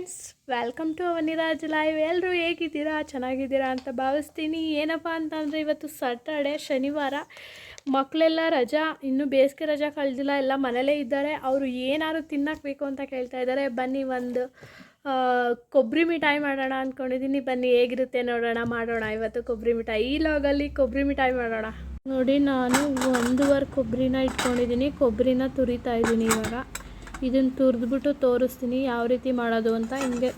Friends, welcome to Avaniraj live. ಎಲ್ಲರೂ ಹೇಗಿದ್ದೀರಾ? ಚೆನ್ನಾಗಿದ್ದೀರಾ ಅಂತ ಭಾವಿಸ್ತೀನಿ. ಏನಪ್ಪ ಅಂತಂದರೆ ಇವತ್ತು ಸ್ಯಾಟರ್ಡೆ, ಶನಿವಾರ. ಮಕ್ಕಳೆಲ್ಲ ರಜಾ, ಇನ್ನೂ ಬೇಸಿಗೆ ರಜಾ ಕಳೆದಿಲ್ಲ, ಎಲ್ಲ ಮನೇಲೇ ಇದ್ದಾರೆ. ಅವರು ಏನಾದ್ರು ತಿನ್ನಕ್ಕೆ ಬೇಕು ಅಂತ ಕೇಳ್ತಾ ಇದ್ದಾರೆ. ಬನ್ನಿ ಒಂದು ಕೊಬ್ಬರಿ ಮಿಠಾಯಿ ಮಾಡೋಣ ಅಂದ್ಕೊಂಡಿದ್ದೀನಿ. ಬನ್ನಿ ಹೇಗಿರುತ್ತೆ ನೋಡೋಣ, ಮಾಡೋಣ ಇವತ್ತು ಕೊಬ್ಬರಿ ಮಿಠಾಯಿ. ಈ ಲಾಗಲ್ಲಿ ಕೊಬ್ಬರಿ ಮಿಠಾಯಿ ಮಾಡೋಣ. ನೋಡಿ, ನಾನು 1.5 ಕೊಬ್ಬರಿನ ಇಟ್ಕೊಂಡಿದ್ದೀನಿ. ಕೊಬ್ಬರಿನ ತುರಿತಾ ಇದ್ದೀನಿ. ಇವಾಗ ಇದನ್ನು ತುರಿದ್ಬಿಟ್ಟು ತೋರಿಸ್ತೀನಿ ಯಾವ ರೀತಿ ಮಾಡೋದು ಅಂತ. ಹಿಂಗೆ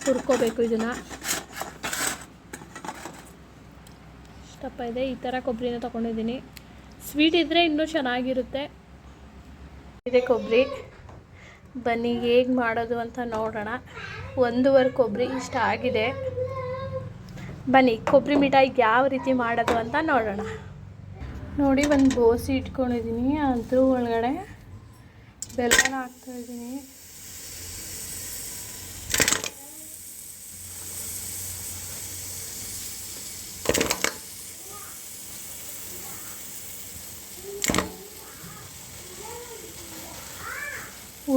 ತುರ್ಕೋಬೇಕು ಇದನ್ನು. ಇಷ್ಟಪ್ಪ ಇದೆ, ಈ ಥರ ಕೊಬ್ಬರಿನ ತೊಗೊಂಡಿದ್ದೀನಿ. ಸ್ವೀಟ್ ಇದ್ದರೆ ಇನ್ನೂ ಚೆನ್ನಾಗಿರುತ್ತೆ. ಇದೆ ಕೊಬ್ಬರಿ. ಬನ್ನಿ ಹೇಗೆ ಮಾಡೋದು ಅಂತ ನೋಡೋಣ. 1.5 ಕೊಬ್ಬರಿ ಇಷ್ಟ ಆಗಿದೆ. ಬನ್ನಿ ಕೊಬ್ಬರಿ ಮಿಠಾಯಿಗೆ ಯಾವ ರೀತಿ ಮಾಡೋದು ಅಂತ ನೋಡೋಣ. ನೋಡಿ, ಒಂದು ಬೋಸಿ ಇಟ್ಕೊಂಡಿದ್ದೀನಿ. ಅದ್ರ ಒಳಗಡೆ ಬೆಲ್ಲನ ಹಾಕ್ತಾಯಿದ್ದೀನಿ.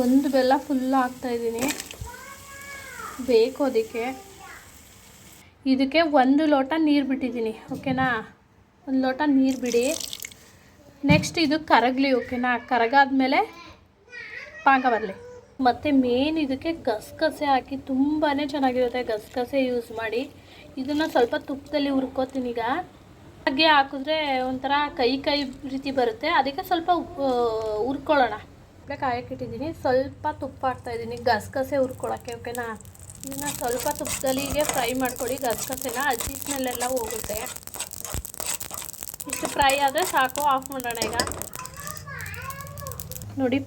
ಒಂದು ಬೆಲ್ಲ ಫುಲ್ ಹಾಕ್ತಾಯಿದ್ದೀನಿ. ಬೇಕು ಅದಕ್ಕೆ. ಇದಕ್ಕೆ 1 ಲೋಟ ನೀರು ಬಿಟ್ಟಿದ್ದೀನಿ. ಓಕೆನಾ? 1 ಲೋಟ ನೀರು ಬಿಡಿ. ನೆಕ್ಸ್ಟ್ ಇದು ಕರಗಲಿ. ಓಕೆನಾ? ಕರಗಾದ್ಮೇಲೆ ಪಾಕ ಬರಲಿ. ಮತ್ತು ಮೇನ್ ಇದಕ್ಕೆ ಗಸಗಸೆ ಹಾಕಿ ತುಂಬಾ ಚೆನ್ನಾಗಿರುತ್ತೆ. ಗಸಗಸೆ ಯೂಸ್ ಮಾಡಿ. ಇದನ್ನು ಸ್ವಲ್ಪ ತುಪ್ಪದಲ್ಲಿ ಹುರ್ಕೋತೀನಿ. ಈಗ ಹಾಗೆ ಹಾಕಿದ್ರೆ ಒಂಥರ ಕೈ ರೀತಿ ಬರುತ್ತೆ. ಅದಕ್ಕೆ ಸ್ವಲ್ಪ ಹುರ್ಕೊಳ್ಳೋಣ. ಕಾಯಕ್ಕಿಟ್ಟಿದ್ದೀನಿ. ಸ್ವಲ್ಪ ತುಪ್ಪ ಹಾಕ್ತಾಯಿದ್ದೀನಿ ಗಸಗಸೆ ಹುರ್ಕೊಳ್ಳೋಕ್ಕೆ. ಓಕೆನಾ? ಇದನ್ನು ಸ್ವಲ್ಪ ತುಪ್ಪದಲ್ಲಿಗೆ ಫ್ರೈ ಮಾಡ್ಕೊಳ್ಳಿ. ಗಸಗಸೆನ ಹಸಿ ಸ್ಮೆಲ್ಲೆಲ್ಲ ಹೋಗುತ್ತೆ. ಇಷ್ಟು ಫ್ರೈ ಆದರೆ ಸಾಕು. ಆಫ್ ಮಾಡೋಣ. ಈಗ ನೋಡಿ,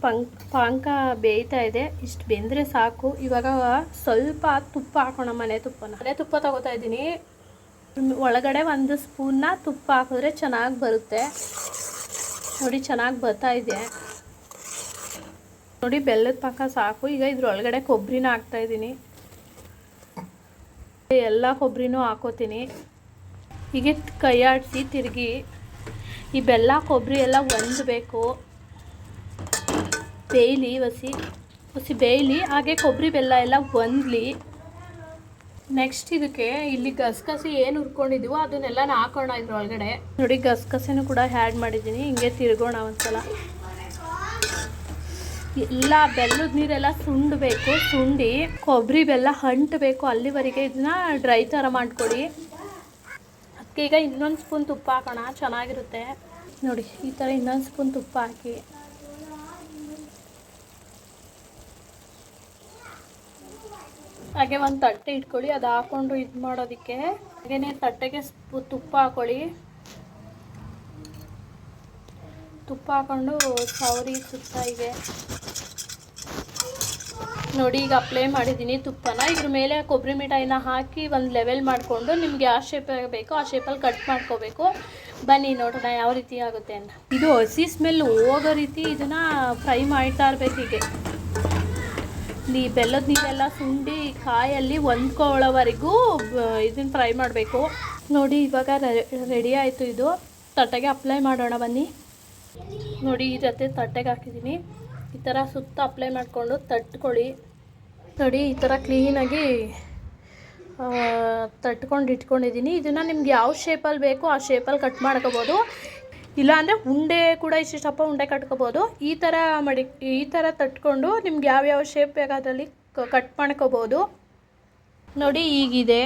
ಪಾಕ ಬೇಯ್ತಾ ಇದೆ. ಇಷ್ಟು ಬೆಂದರೆ ಸಾಕು. ಇವಾಗ ಸ್ವಲ್ಪ ತುಪ್ಪ ಹಾಕೋಣ. ಮನೆ ತುಪ್ಪ ತಗೋತಾ ಇದ್ದೀನಿ. ಒಳಗಡೆ 1 ಸ್ಪೂನ್ನ ತುಪ್ಪ ಹಾಕಿದ್ರೆ ಚೆನ್ನಾಗಿ ಬರುತ್ತೆ. ನೋಡಿ, ಚೆನ್ನಾಗಿ ಬರ್ತಾ ಇದೆ. ನೋಡಿ, ಬೆಲ್ಲದ ಪಾಕ ಸಾಕು. ಈಗ ಇದ್ರೊಳಗಡೆ ಕೊಬ್ಬರಿನ ಹಾಕ್ತಾಯಿದ್ದೀನಿ. ಎಲ್ಲ ಕೊಬ್ಬರಿನೂ ಹಾಕೋತೀನಿ. ಹೀಗೆ ಕೈ ಆಡಿಸಿ ತಿರುಗಿ ಈ ಬೆಲ್ಲ ಕೊಬ್ಬರಿ ಎಲ್ಲ ಹೊಂದಬೇಕು. ಬೇಯಲಿ, ಹಸಿ ಬೇಯಲಿ. ಹಾಗೆ ಕೊಬ್ಬರಿ ಬೆಲ್ಲ ಎಲ್ಲ ಹೊಂದಲಿ. ನೆಕ್ಸ್ಟ್ ಇದಕ್ಕೆ ಇಲ್ಲಿ ಗಸಗಸೆ ಏನು ಹುರ್ಕೊಂಡಿದ್ದೀವೋ ಅದನ್ನೆಲ್ಲ ಹಾಕೋಣ ಇದ್ರೊಳಗಡೆ. ನೋಡಿ, ಗಸಗಸೆನೂ ಕೂಡ ಆ್ಯಡ್ ಮಾಡಿದ್ದೀನಿ. ಹಿಂಗೆ ತಿರುಗೋಣ ಒಂದ್ಸಲ. ಎಲ್ಲ ಬೆಲ್ಲದ ನೀರೆಲ್ಲ ಸುಂಡಬೇಕು. ಸುಂಡಿ ಕೊಬ್ಬರಿ ಬೆಲ್ಲ ಅಂಟಬೇಕು. ಅಲ್ಲಿವರೆಗೆ ಇದನ್ನ ಡ್ರೈ ಥರ ಮಾಡ್ಕೊಡಿ. ಅದಕ್ಕೆ ಈಗ ಇನ್ನೊಂದು ಸ್ಪೂನ್ ತುಪ್ಪ ಹಾಕೋಣ. ಚೆನ್ನಾಗಿರುತ್ತೆ. ನೋಡಿ, ಈ ಥರ ಇನ್ನೊಂದು ಸ್ಪೂನ್ ತುಪ್ಪ ಹಾಕಿ ಹಾಗೆ ಒಂದು ತಟ್ಟೆ ಇಟ್ಕೊಳ್ಳಿ. ಅದು ಹಾಕ್ಕೊಂಡು ಇದು ಮಾಡೋದಕ್ಕೆ ಹಾಗೆಯೇ ತಟ್ಟೆಗೆ ತುಪ್ಪ ಹಾಕ್ಕೊಳ್ಳಿ. ತುಪ್ಪ ಹಾಕ್ಕೊಂಡು ಸೌರಿ ಸುತ್ತ ಇದೆ. ನೋಡಿ, ಈಗ ಅಪ್ಲೈ ಮಾಡಿದ್ದೀನಿ ತುಪ್ಪನ. ಇದ್ರ ಮೇಲೆ ಕೊಬ್ಬರಿ ಮಿಠಾಯಿನ ಹಾಕಿ ಒಂದು ಲೆವೆಲ್ ಮಾಡಿಕೊಂಡು ನಿಮ್ಗೆ ಯಾವ ಶೇಪ್ ಬೇಕೋ ಆ ಶೇಪಲ್ಲಿ ಕಟ್ ಮಾಡ್ಕೋಬೇಕು. ಬನ್ನಿ ನೋಡೋಣ ಯಾವ ರೀತಿ ಆಗುತ್ತೆ ಅಂತ. ಇದು ಹಸಿ ಸ್ಮೆಲ್ ಹೋಗೋ ರೀತಿ ಇದನ್ನು ಫ್ರೈ ಮಾಡ್ತಾ ಇರಬೇಕು. ಹೀಗೆ ಬೆಲ್ಲದ ನೀರೆಲ್ಲ ಸುಂಡಿ ಕಾಯಲ್ಲಿ ಹೊಂದ್ಕೊಳ್ಳೋವರೆಗೂ ಇದನ್ನು ಫ್ರೈ ಮಾಡಬೇಕು. ನೋಡಿ, ಇವಾಗ ರೆಡಿ ಆಯಿತು. ಇದು ತಟ್ಟೆಗೆ ಅಪ್ಲೈ ಮಾಡೋಣ. ಬನ್ನಿ. ನೋಡಿ, ಈ ಜೊತೆ ತಟ್ಟೆಗೆ ಹಾಕಿದ್ದೀನಿ. ಈ ಥರ ಸುತ್ತ ಅಪ್ಲೈ ಮಾಡಿಕೊಂಡು ತಟ್ಕೊಳ್ಳಿ. ನೋಡಿ, ಈ ಥರ ಕ್ಲೀನಾಗಿ ತಟ್ಕೊಂಡು ಇಟ್ಕೊಂಡಿದ್ದೀನಿ. ಇದನ್ನು ನಿಮ್ಗೆ ಯಾವ ಶೇಪಲ್ಲಿ ಬೇಕೋ ಆ ಶೇಪಲ್ಲಿ ಕಟ್ ಮಾಡ್ಕೋಬೋದು. ಇಲ್ಲಾಂದರೆ ಉಂಡೆ ಕೂಡ ಇಷ್ಟಿಷ್ಟಪ್ಪ ಉಂಡೆ ಕಟ್ಕೋಬೋದು. ಈ ಥರ ತಟ್ಕೊಂಡು ನಿಮ್ಗೆ ಯಾವ್ಯಾವ ಶೇಪ್ ಬೇಕಾದ್ರಲ್ಲಿ ಕಟ್ ಮಾಡ್ಕೋಬೋದು. ನೋಡಿ, ಈಗಿದೆ.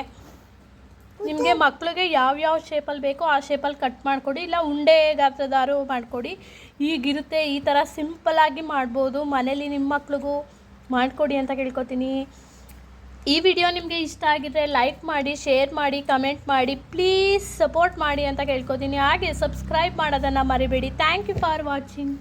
ನಿಮಗೆ ಮಕ್ಕಳಿಗೆ ಯಾವ್ಯಾವ ಶೇಪಲ್ಲಿ ಬೇಕೋ ಆ ಶೇಪಲ್ಲಿ ಕಟ್ ಮಾಡಿಕೊಡಿ. ಇಲ್ಲ ಉಂಡೆ ಗಾತ್ರದಾರು ಮಾಡಿಕೊಡಿ. ಈಗಿರುತ್ತೆ. ಈ ಥರ ಸಿಂಪಲ್ಲಾಗಿ ಮಾಡ್ಬೋದು. ಮನೇಲಿ ನಿಮ್ಮ ಮಕ್ಳಿಗೂ ಮಾಡಿಕೊಡಿ ಅಂತ ಕೇಳ್ಕೊತೀನಿ. ಈ ವಿಡಿಯೋ ನಿಮಗೆ ಇಷ್ಟ ಆಗಿದ್ರೆ ಲೈಕ್ ಮಾಡಿ, ಶೇರ್ ಮಾಡಿ, ಕಮೆಂಟ್ ಮಾಡಿ. ಪ್ಲೀಸ್ ಸಪೋರ್ಟ್ ಮಾಡಿ ಅಂತ ಕೇಳ್ಕೊತೀನಿ. ಹಾಗೆ ಸಬ್ಸ್ಕ್ರೈಬ್ ಮಾಡೋದನ್ನು ಮರಿಬೇಡಿ. Thank you for watching.